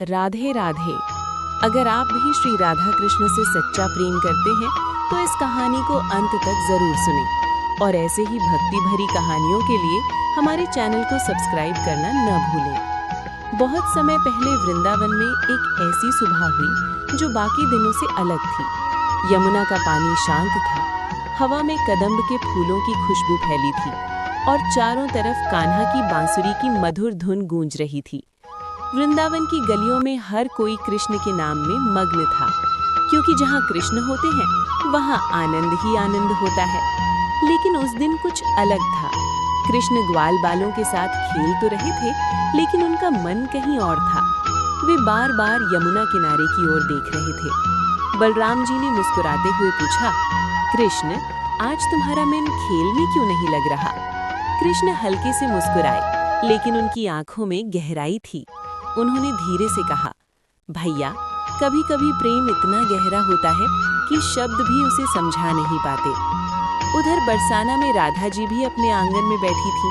राधे राधे। अगर आप भी श्री राधा कृष्ण से सच्चा प्रेम करते हैं तो इस कहानी को अंत तक जरूर सुनें और ऐसे ही भक्ति भरी कहानियों के लिए हमारे चैनल को सब्सक्राइब करना न भूलें। बहुत समय पहले वृंदावन में एक ऐसी सुबह हुई जो बाकी दिनों से अलग थी। यमुना का पानी शांत था, हवा में कदम्ब के फूलों की खुशबू फैली थी और चारों तरफ कान्हा की बांसुरी की मधुर धुन गूंज रही थी। वृंदावन की गलियों में हर कोई कृष्ण के नाम में मग्न था, क्योंकि जहाँ कृष्ण होते हैं वहाँ आनंद ही आनंद होता है। लेकिन उस दिन कुछ अलग था। कृष्ण ग्वाल बालों के साथ खेल तो रहे थे, लेकिन उनका मन कहीं और था। वे बार बार यमुना किनारे की ओर देख रहे थे। बलराम जी ने मुस्कुराते हुए पूछा, कृष्ण, आज तुम्हारा मन खेल में क्यों नहीं लग रहा? कृष्ण हल्के से मुस्कुराए, लेकिन उनकी आंखों में गहराई थी। उन्होंने धीरे से कहा, भैया, कभी कभी प्रेम इतना गहरा होता है कि शब्द भी उसे समझा नहीं पाते। उधर बरसाना में राधा जी भी अपने आंगन में बैठी थी।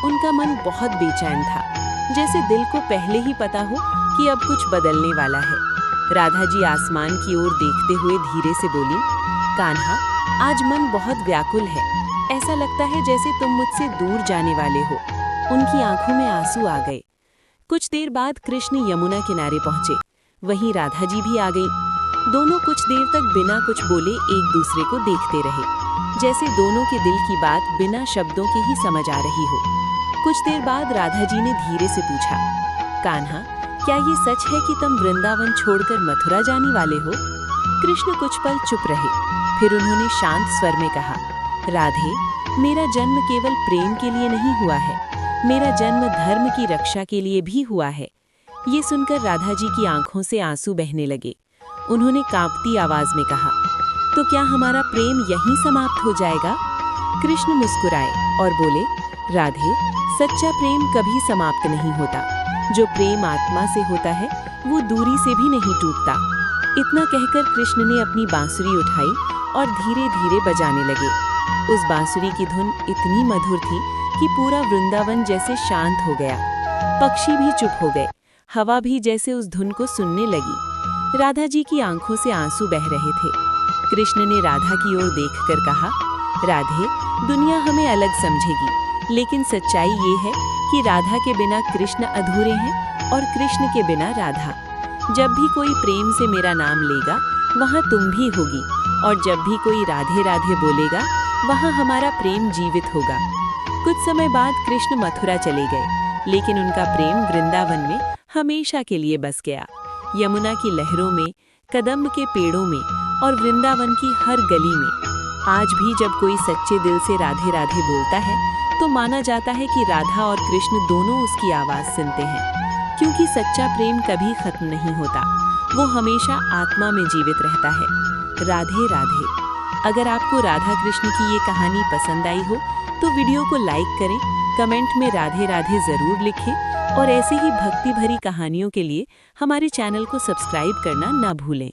उनका मन बहुत बेचैन था, जैसे दिल को पहले ही पता हो कि अब कुछ बदलने वाला है। राधा जी आसमान की ओर देखते हुए धीरे से बोली, कान्हा, आज मन बहुत व्याकुल है। ऐसा लगता है जैसे तुम मुझसे दूर जाने वाले हो। उनकी आंखों में आंसू आ गए। कुछ देर बाद कृष्ण यमुना किनारे पहुंचे। वहीं राधा जी भी आ गई। दोनों कुछ देर तक बिना कुछ बोले एक दूसरे को देखते रहे, जैसे दोनों के दिल की बात बिना शब्दों के ही समझ आ रही हो। कुछ देर बाद राधा जी ने धीरे से पूछा, कान्हा, क्या ये सच है कि तुम वृंदावन छोड़कर मथुरा जाने वाले हो? कृष्ण कुछ पल चुप रहे, फिर उन्होंने शांत स्वर में कहा, राधे, मेरा जन्म केवल प्रेम के लिए नहीं हुआ है, मेरा जन्म धर्म की रक्षा के लिए भी हुआ है। ये सुनकर राधा जी की आंखों से आंसू बहने लगे। उन्होंने कांपती आवाज में कहा, तो क्या हमारा प्रेम यहीं समाप्त हो जाएगा? कृष्ण मुस्कुराए और बोले, राधे, सच्चा प्रेम कभी समाप्त नहीं होता। जो प्रेम आत्मा से होता है वो दूरी से भी नहीं टूटता। इतना कहकर कृष्ण ने अपनी बांसुरी उठाई और धीरे धीरे बजाने लगे। उस बांसुरी की धुन इतनी मधुर थी कि पूरा वृंदावन जैसे शांत हो गया। पक्षी भी चुप हो गए, हवा भी जैसे उस धुन को सुनने लगी। राधा जी की आंखों से आंसू बह रहे थे। कृष्ण ने राधा की ओर देखकर कहा, राधे, दुनिया हमें अलग समझेगी, लेकिन सच्चाई ये है कि राधा के बिना कृष्ण अधूरे हैं और कृष्ण के बिना राधा। जब भी कोई प्रेम से मेरा नाम लेगा वहाँ तुम भी होगी, और जब भी कोई राधे राधे बोलेगा वहाँ हमारा प्रेम जीवित होगा। कुछ समय बाद कृष्ण मथुरा चले गए, लेकिन उनका प्रेम वृंदावन में हमेशा के लिए बस गया। यमुना की लहरों में, कदम्ब के पेड़ों में और वृंदावन की हर गली में आज भी जब कोई सच्चे दिल से राधे राधे बोलता है तो माना जाता है कि राधा और कृष्ण दोनों उसकी आवाज़ सुनते हैं, क्योंकि सच्चा प्रेम कभी खत्म नहीं होता, वो हमेशा आत्मा में जीवित रहता है। राधे राधे। अगर आपको राधा कृष्ण की ये कहानी पसंद आई हो तो वीडियो को लाइक करें, कमेंट में राधे राधे ज़रूर लिखें और ऐसे ही भक्ति भरी कहानियों के लिए हमारे चैनल को सब्सक्राइब करना ना भूलें।